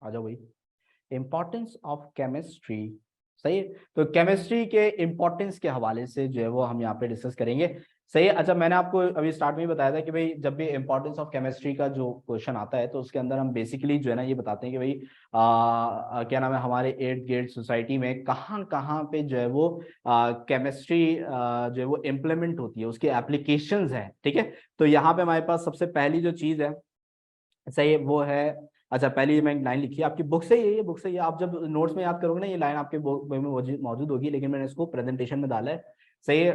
आ जाओ भाई। Importance of chemistry. सही है, तो केमिस्ट्री के इम्पोर्टेंस के हवाले से जो है वो हम यहाँ पे डिस्कस करेंगे। सही है। अच्छा, मैंने आपको अभी स्टार्ट में ही बताया था कि भाई जब भी इम्पोर्टेंस ऑफ केमिस्ट्री का जो क्वेश्चन आता है तो उसके अंदर हम बेसिकली जो है ना ये बताते हैं कि भाई क्या नाम है, हमारे इर्द गिर्द सोसाइटी में कहाँ कहाँ पे जो है वो केमिस्ट्री जो है वो इम्प्लीमेंट होती है, उसकी एप्लीकेशंस हैं। ठीक है, तो यहाँ पे हमारे पास सबसे पहली जो चीज़ है, सही है, वो है। अच्छा, पहली मैं लाइन लिखी है आपकी बुक से, ये बुक से, ये आप जब नोट्स में याद करोगे ना ये लाइन आपके बुक में मौजूद होगी, लेकिन मैंने इसको प्रेजेंटेशन में डाला है। सही है,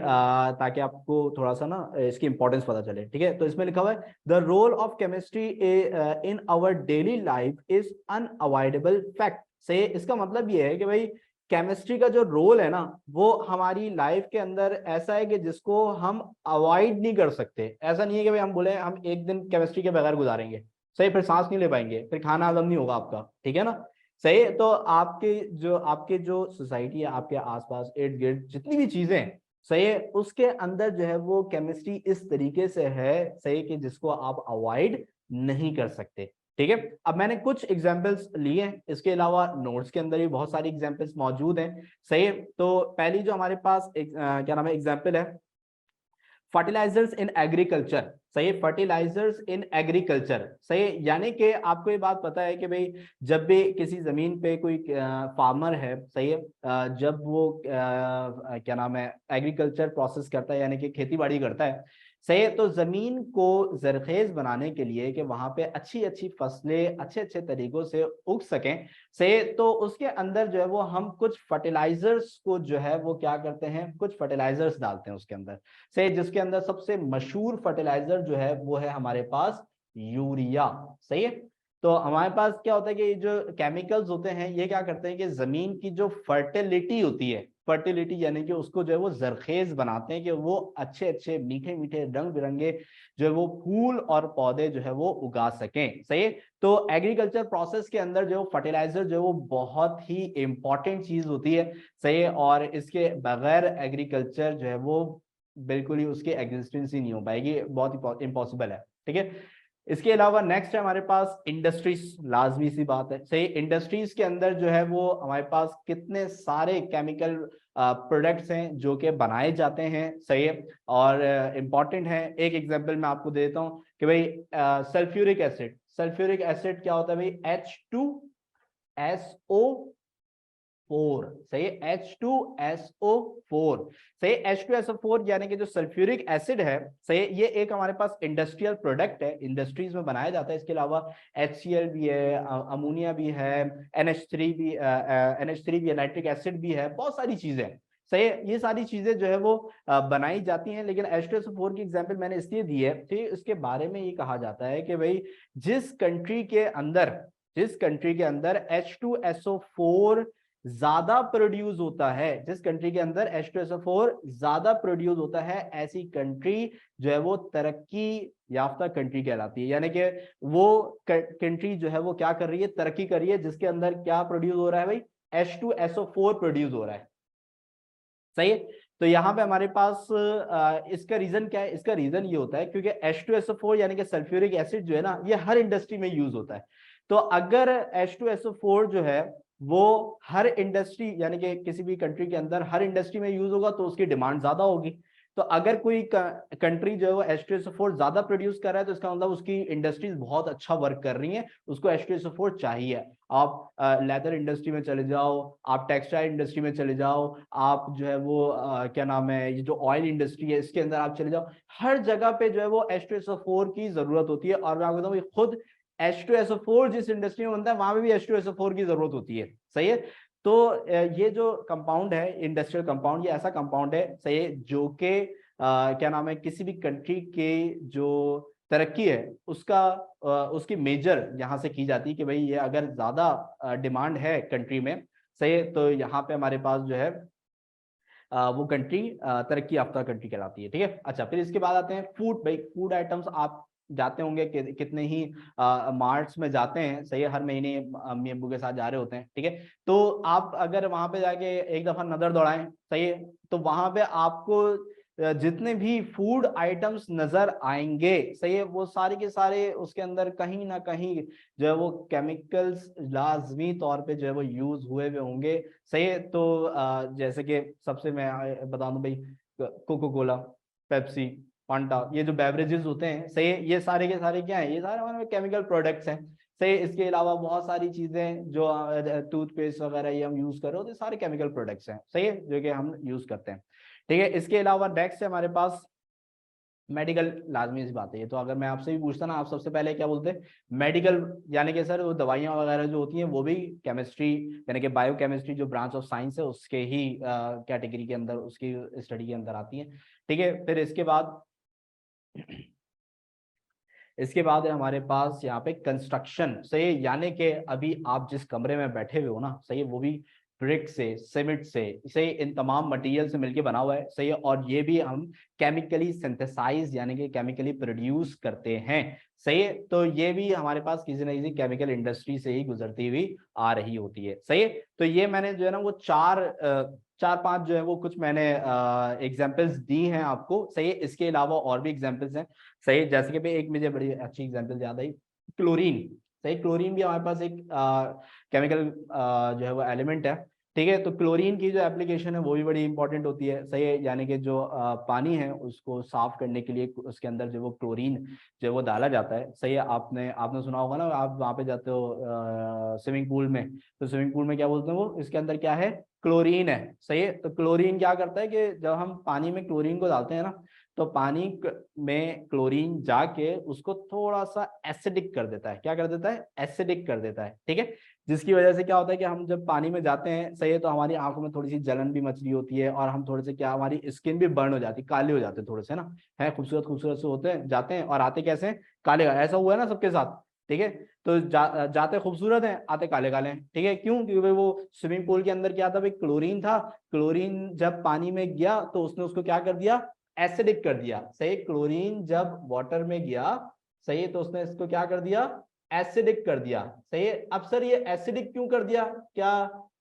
ताकि आपको थोड़ा सा ना इसकी इंपॉर्टेंस पता चले। ठीक है, तो इसमें लिखा हुआ है the role of chemistry in our daily life is unavoidable fact. सही, इसका मतलब ये है कि भाई केमिस्ट्री का जो रोल है ना वो हमारी लाइफ के अंदर ऐसा है कि जिसको हम अवॉइड नहीं कर सकते। ऐसा नहीं है कि भाई हम बोले हम एक दिन केमिस्ट्री के बगैर गुजारेंगे, सही, फिर सांस नहीं ले पाएंगे, फिर खाना हजम नहीं होगा आपका। ठीक है ना, सही है। तो आपके जो सोसाइटी है, आपके आसपास इर्द गिर्द जितनी भी चीजें हैं, सही है, उसके अंदर जो है वो केमिस्ट्री इस तरीके से है, सही, कि जिसको आप अवॉइड नहीं कर सकते। ठीक है, अब मैंने कुछ एग्जांपल्स लिए हैं, इसके अलावा नोट्स के अंदर भी बहुत सारी एग्जांपल्स मौजूद हैं। सही है, तो पहली जो हमारे पास क्या नाम है एग्जांपल है, फर्टिलाइजर्स इन एग्रीकल्चर। सही है, फर्टिलाइजर्स इन एग्रीकल्चर। सही है, यानी कि आपको ये बात पता है कि भाई जब भी किसी जमीन पे कोई फार्मर है, सही है, जब वो क्या नाम है एग्रीकल्चर प्रोसेस करता है, यानी कि खेती बाड़ी करता है, सही है, तो जमीन को जरखेज बनाने के लिए कि वहां पे अच्छी अच्छी फसलें अच्छे अच्छे तरीकों से उग सकें, सही, तो उसके अंदर जो है वो हम कुछ फर्टिलाइजर्स को जो है वो क्या करते हैं, कुछ फर्टिलाइजर्स डालते हैं उसके अंदर, से जिसके अंदर सबसे मशहूर फर्टिलाइजर जो है वो है हमारे पास यूरिया। सही है, तो हमारे पास क्या होता है कि जो केमिकल्स होते हैं ये क्या करते हैं कि जमीन की जो फर्टिलिटी होती है, फर्टिलिटी यानी कि उसको जो है वो जरखेज बनाते हैं कि वो अच्छे अच्छे मीठे मीठे रंग बिरंगे जो है वो फूल और पौधे जो है वो उगा सकें। सही है, तो एग्रीकल्चर प्रोसेस के अंदर जो फर्टिलाइजर जो है वो बहुत ही इंपॉर्टेंट चीज होती है। सही है, और इसके बगैर एग्रीकल्चर जो है वो बिल्कुल ही उसकी एग्जिस्टेंस ही नहीं हो पाएगी, बहुत ही इम्पॉसिबल है। ठीक है, इसके अलावा नेक्स्ट है हमारे पास इंडस्ट्रीज, लाजमी सी बात है। सही, इंडस्ट्रीज के अंदर जो है वो हमारे पास कितने सारे केमिकल प्रोडक्ट्स हैं जो कि बनाए जाते हैं। सही है, और इम्पॉर्टेंट है, एक एग्जांपल मैं आपको देता हूँ कि भाई सल्फ्यूरिक एसिड। सल्फ्यूरिक एसिड क्या होता है भाई, H2SO4। सही है, H2SO4। सही, H2SO4 यानी कि जो सल्फ्यूरिक एसिड है, सही, ये एक हमारे पास इंडस्ट्रियल प्रोडक्ट है, इंडस्ट्रीज में बनाया जाता है। इसके अलावा HCl भी है, अमोनिया भी है, NH3 भी है, नाइट्रिक एसिड भी है, बहुत सारी चीजें हैं। सही है, ये सारी चीजें जो है वो बनाई जाती हैं, लेकिन H2SO4 की एग्जांपल मैंने इसलिए दी है कि इसके बारे में ये कहा जाता है कि भाई जिस कंट्री के अंदर H2SO4 ज्यादा प्रोड्यूस होता है, जिस कंट्री के अंदर H2SO4 ज्यादा प्रोड्यूस होता है, ऐसी कंट्री जो है वो तरक्की याफ्ता कंट्री कहलाती है। यानी कि वो कंट्री जो है वो क्या कर रही है, तरक्की कर रही है, जिसके अंदर क्या प्रोड्यूस हो रहा है भाई, H2SO4 प्रोड्यूस हो रहा है। सही है, तो यहाँ पे हमारे पास इसका रीजन क्या है, इसका रीजन ये होता है क्योंकि H2SO4 यानी कि सल्फ्यूरिक एसिड जो है ना ये हर इंडस्ट्री में यूज होता है। तो अगर H2SO4 जो है वो हर इंडस्ट्री यानी कि किसी भी कंट्री के अंदर हर इंडस्ट्री में यूज होगा तो उसकी डिमांड ज्यादा होगी। तो अगर कोई कंट्री जो है वो H2SO4 ज्यादा प्रोड्यूस कर रहा है तो इसका मतलब उसकी इंडस्ट्रीज बहुत अच्छा वर्क कर रही हैं, उसको H2SO4 चाहिए। आप लेदर इंडस्ट्री में चले जाओ, आप टेक्सटाइल इंडस्ट्री में चले जाओ, आप जो है वो क्या नाम है, ये जो ऑयल इंडस्ट्री है इसके अंदर आप चले जाओ, हर जगह पे जो है वो H2SO4 की जरूरत होती है। और मैं आपको बताऊं खुद H2SO4 जिस इंडस्ट्री में बनता है वहां पे भी H2SO4 की जरूरत होती है। सही है, तो ये जो कंपाउंड है इंडस्ट्रियल कंपाउंड, ये ऐसा कंपाउंड है, सही है, जो कि क्या नाम है किसी भी कंट्री के जो तरक्की है उसका उसकी मेजर यहाँ से की जाती है कि भाई ये अगर ज्यादा डिमांड है कंट्री में, सही है, तो यहाँ पे हमारे पास जो है वो कंट्री तरक्की याफ्ता कंट्री कहलाती है। ठीक है, अच्छा, फिर इसके बाद आते हैं फूड। भाई फूड आइटम्स आप जाते होंगे कितने ही मार्ट्स में जाते हैं, सही है, हर महीने अम्मी अब्बू के साथ जा रहे होते हैं। ठीक है, तो आप अगर वहां पे जाके एक दफा नजर दौड़ाएं, सही है, तो वहां पे आपको जितने भी फूड आइटम्स नजर आएंगे, सही है, वो सारे के सारे उसके अंदर कहीं ना कहीं जो है वो केमिकल्स लाजमी तौर पे जो है वो यूज हुए हुए होंगे। सही है, तो जैसे कि सबसे मैं बता दूं भाई, कोको कोला, पेप्सी, फांटा, ये जो बेवरेजेस होते हैं, सही है, ये सारे के सारे क्या है, ये सारे हमारे केमिकल प्रोडक्ट्स हैं। सही, इसके अलावा बहुत सारी चीजें जो टूथपेस्ट वगैरह ये हम यूज कर रहे हो, तो सारे केमिकल प्रोडक्ट्स हैं, सही है, जो कि हम यूज करते हैं। ठीक है, इसके अलावा नेक्स्ट है हमारे पास मेडिकल, लाजमी सी बात है ये, तो अगर मैं आपसे भी पूछता ना, आप सबसे पहले क्या बोलते हैं, मेडिकल, यानी कि सर वो दवाइयाँ वगैरह जो होती हैं वो भी केमिस्ट्री, यानी कि बायो केमिस्ट्री जो ब्रांच ऑफ साइंस है उसके ही कैटेगरी के अंदर, उसकी स्टडी के अंदर आती है। ठीक है, फिर इसके बाद है हमारे पास यहाँ पे कंस्ट्रक्शन, सही है, यानी कि अभी आप जिस कमरे में बैठे हुए हो ना, सही है, वो भी ब्रिक से, सीमेंट से, सही, इन तमाम मटेरियल से मिलके बना हुआ है, सही है, और ये भी हम केमिकली सिंथेसाइज यानी कि केमिकली प्रोड्यूस करते हैं। सही है, तो ये भी हमारे पास किसी न किसी केमिकल इंडस्ट्री से ही गुजरती हुई आ रही होती है। सही है, तो ये मैंने जो है ना वो चार पांच जो है वो कुछ मैंने एग्जांपल्स दी हैं आपको। सही है, इसके अलावा और भी एग्जांपल्स हैं। सही, जैसे कि भाई एक मुझे बड़ी अच्छी एग्जांपल याद आई, क्लोरीन। सही, क्लोरीन भी हमारे पास एक केमिकल जो है वो एलिमेंट है। ठीक है, तो क्लोरीन की जो एप्लीकेशन है वो भी बड़ी इंपॉर्टेंट होती है। सही है, यानी कि जो पानी है उसको साफ करने के लिए उसके अंदर जो वो क्लोरीन जो है वो डाला जाता है। सही है, आपने आपने सुना होगा ना, आप वहाँ पे जाते हो स्विमिंग पूल में, तो स्विमिंग पूल में क्या बोलते हैं, वो इसके अंदर क्या है, क्लोरीन है। सही है, तो क्लोरीन क्या करता है कि जब हम पानी में क्लोरीन को डालते हैं ना, तो पानी में क्लोरीन जाके उसको थोड़ा सा एसिडिक कर देता है। क्या कर देता है, एसिडिक कर देता है। ठीक है, जिसकी वजह से क्या होता है कि हम जब पानी में जाते हैं, सही है, तो हमारी आंखों में थोड़ी सी जलन भी मच रही होती है, और हम थोड़े से क्या, हमारी स्किन भी बर्न हो जाती है, काले हो जाते हैं थोड़े से ना, है, खूबसूरत खूबसूरत से होते हैं, जाते हैं और आते कैसे हैं, काले। ऐसा हुआ है ना सबके साथ। ठीक है, तो जाते खूबसूरत हैं, आते काले काले हैं। ठीक है, क्यों, क्योंकि वो स्विमिंग पूल के अंदर क्या था भाई, क्लोरीन था। क्लोरीन जब पानी में गया तो उसने उसको क्या कर दिया, एसिडिक कर दिया। सही, क्लोरीन जब वाटर में गया, सही है, तो उसने इसको क्या कर दिया, एसिडिक कर दिया। सही है, अब सर ये एसिडिक क्यों कर दिया, क्या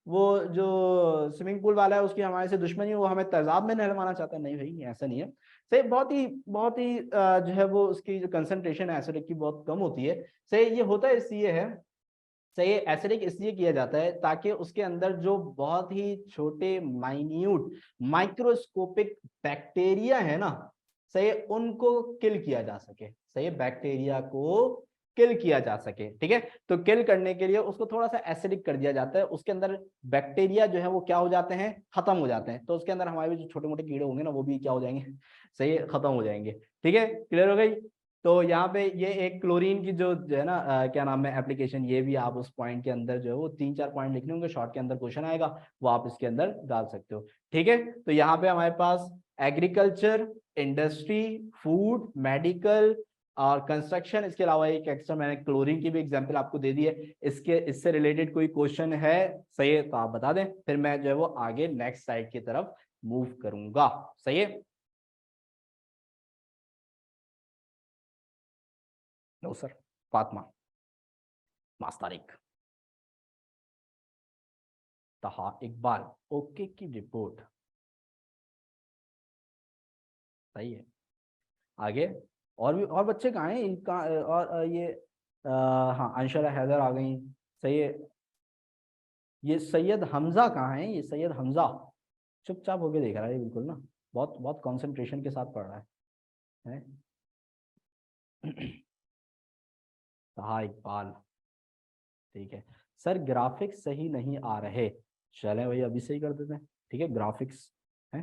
वो जो स्विमिंग पूल वाला है उसकी हमारे से दुश्मनी, वो हमें तेजाब में नहलवाना चाहता है, नहीं भाई ऐसा नहीं है। सही, बहुत ही जो है वो उसकी जो कंसंट्रेशन है एसिडिक की बहुत कम होती है। सही, ये होता है इसलिए है, सही, एसिडिक इसलिए किया जाता है ताकि उसके अंदर जो बहुत ही छोटे माइन्यूट माइक्रोस्कोपिक बैक्टीरिया है ना, सही, उनको किल किया जा सके। सही, बैक्टीरिया को किल किया जा सके। ठीक है, तो किल करने के लिए उसको थोड़ा सा एसिडिक कर दिया जाता है, उसके अंदर बैक्टीरिया जो है वो क्या हो जाते हैं, खत्म हो जाते हैं, तो उसके अंदर हमारे जो छोटे मोटे कीड़े होंगे ना वो भी क्या हो जाएंगे, सही, खत्म हो जाएंगे। ठीक है, क्लियर हो गई। तो यहाँ पे ये एक क्लोरीन की जो है ना क्या नाम है एप्लीकेशन, ये भी आप उस पॉइंट के अंदर जो है वो 3-4 पॉइंट लिखने होंगे, शॉर्ट के अंदर क्वेश्चन आएगा, वो आप इसके अंदर डाल सकते हो। ठीक है, तो यहाँ पे हमारे पास एग्रीकल्चर, इंडस्ट्री, फूड, मेडिकल और कंस्ट्रक्शन, इसके अलावा एक एक्स्ट्रा मैंने क्लोरीन की भी एग्जांपल आपको दे दी है। इससे रिलेटेड कोई क्वेश्चन है, सही है, तो आप बता दें, फिर मैं जो है वो आगे नेक्स्ट स्लाइड की तरफ मूव करूंगा। सही है, नो सर, फातिमा मास्तारिक, तहा इकबाल, ओके की रिपोर्ट, सही है। आगे और भी, और बच्चे कहाँ हैं इनका, और ये हाँ, अंशरा हैदर आ गई, सही है। ये सैयद हमजा कहाँ है, ये सैयद हमजा चुपचाप होके देख रहा है बिल्कुल ना, बहुत बहुत कंसंट्रेशन के साथ पढ़ रहा है? तहा इकबाल, ठीक है। सर ग्राफिक्स सही नहीं आ रहे, चलें भाई अभी सही कर देते हैं। ठीक है, ग्राफिक्स है,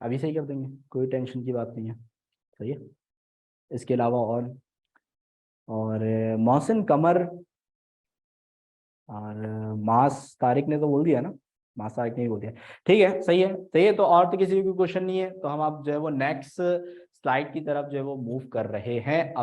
अभी सही कर देंगे, कोई टेंशन की बात नहीं है। सही है, इसके अलावा और मोहसिन कमर और मास तारिक ने तो बोल दिया ना, मास तारिक ने ही बोल दिया। ठीक है, सही है, सही है, तो और तो किसी भी क्वेश्चन नहीं है, तो हम आप जो है वो नेक्स्ट स्लाइड की तरफ जो है वो मूव कर रहे हैं अब।